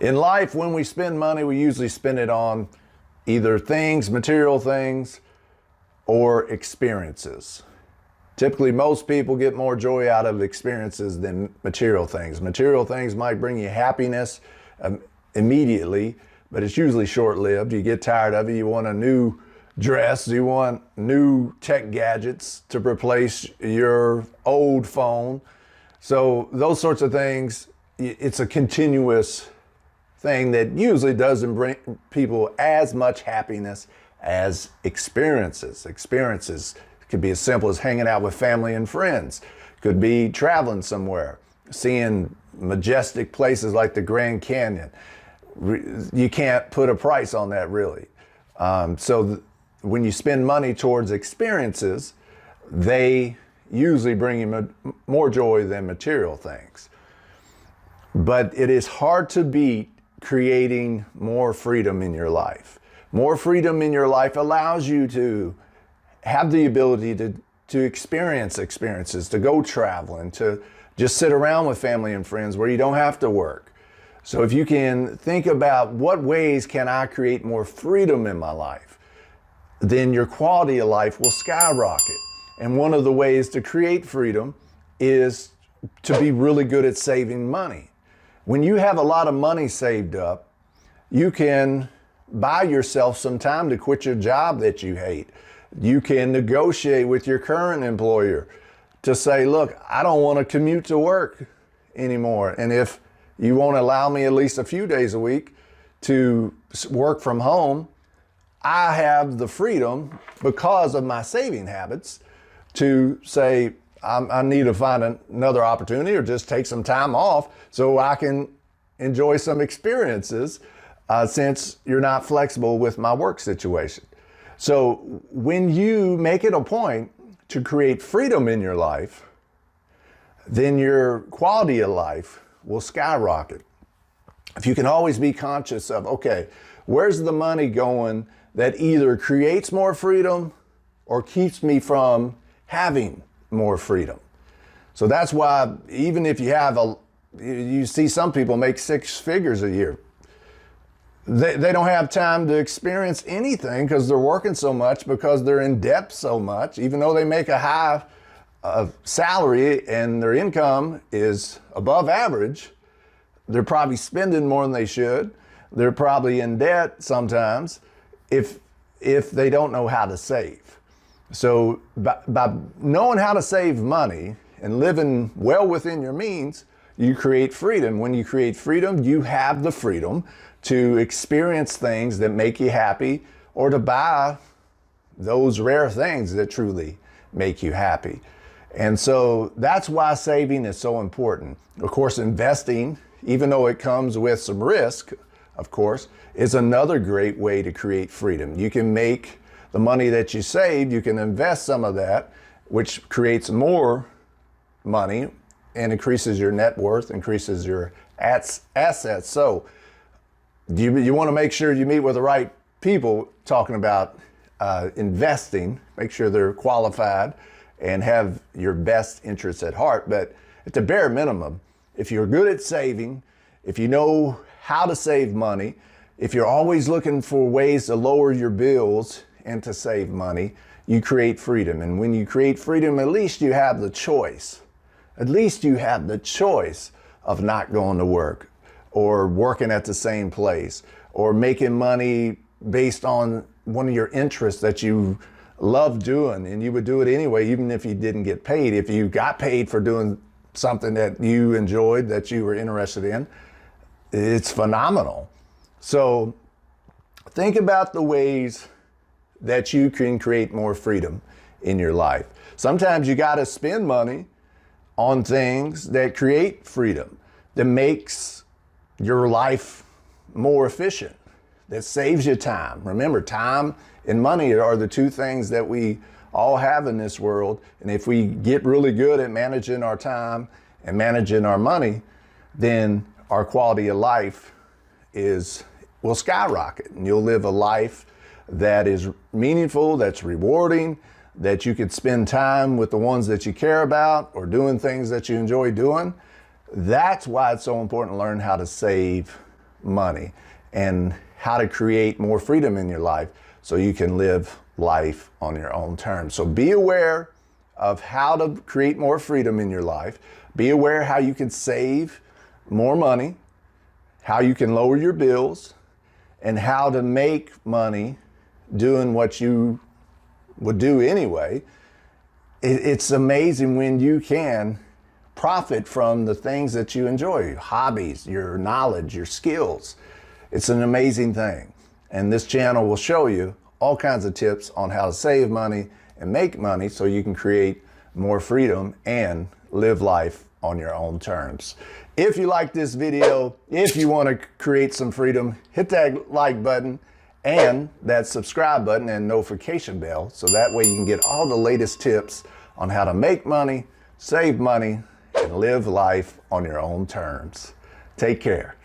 In life, when we spend money, we usually spend it on either things, material things, or experiences. Typically, most people get more joy out of experiences than material things. Material things might bring you happiness immediately, but it's usually short-lived. You get tired of it. You want a new dress. You want new tech gadgets to replace your old phone. So those sorts of things, it's a continuous thing that usually doesn't bring people as much happiness as experiences. Experiences could be as simple as hanging out with family and friends. Could be traveling somewhere, seeing majestic places like the Grand Canyon. You can't put a price on that, really. When you spend money towards experiences, they usually bring you more joy than material things. But it is hard to beat creating more freedom in your life. More freedom in your life allows you to have the ability to experience experiences, to go traveling, to just sit around with family and friends where you don't have to work. So if you can think about what ways can I create more freedom in my life, then your quality of life will skyrocket. And one of the ways to create freedom is to be really good at saving money. When you have a lot of money saved up, you can buy yourself some time to quit your job that you hate. You can negotiate with your current employer to say, look, I don't want to commute to work anymore. And if you won't allow me at least a few days a week to work from home, I have the freedom, because of my saving habits, to say, I need to find another opportunity or just take some time off so I can enjoy some experiences since you're not flexible with my work situation. So when you make it a point to create freedom in your life, then your quality of life will skyrocket. If you can always be conscious of, okay, where's the money going that either creates more freedom or keeps me from having more freedom. So that's why even if you see some people make 6 figures a year, they don't have time to experience anything because they're working so much, because they're in debt so much. Even though they make a high salary and their income is above average, they're probably spending more than they should. They're probably in debt sometimes if they don't know how to save. So by knowing how to save money and living well within your means, you create freedom. When you create freedom, you have the freedom to experience things that make you happy, or to buy those rare things that truly make you happy. And so that's why saving is so important. Of course, investing, even though it comes with some risk, of course, is another great way to create freedom. You can make the money that you save, you can invest some of that, which creates more money and increases your net worth, increases your assets. So you want to make sure you meet with the right people talking about investing, make sure they're qualified and have your best interests at heart. But at the bare minimum, if you're good at saving, if you know how to save money, if you're always looking for ways to lower your bills and to save money, you create freedom. And when you create freedom, at least you have the choice. At least you have the choice of not going to work, or working at the same place, or making money based on one of your interests that you love doing, and you would do it anyway, even if you didn't get paid. If you got paid for doing something that you enjoyed, that you were interested in, it's phenomenal. So think about the ways that you can create more freedom in your life. Sometimes you got to spend money on things that create freedom, that makes your life more efficient, that saves you time. Remember, time and money are the 2 things that we all have in this world. And if we get really good at managing our time and managing our money, then our quality of life will skyrocket, and you'll live a life that is meaningful, that's rewarding, that you could spend time with the ones that you care about, or doing things that you enjoy doing. That's why it's so important to learn how to save money and how to create more freedom in your life so you can live life on your own terms. So be aware of how to create more freedom in your life. Be aware how you can save more money, how you can lower your bills, and how to make money doing what you would do anyway. It's amazing when you can profit from the things that you enjoy, your hobbies, your knowledge, your skills. It's an amazing thing. And this channel will show you all kinds of tips on how to save money and make money so you can create more freedom and live life on your own terms. If you like this video, if you want to create some freedom, hit that like button and that subscribe button and notification bell so that way you can get all the latest tips on how to make money, save money, and live life on your own terms. Take care.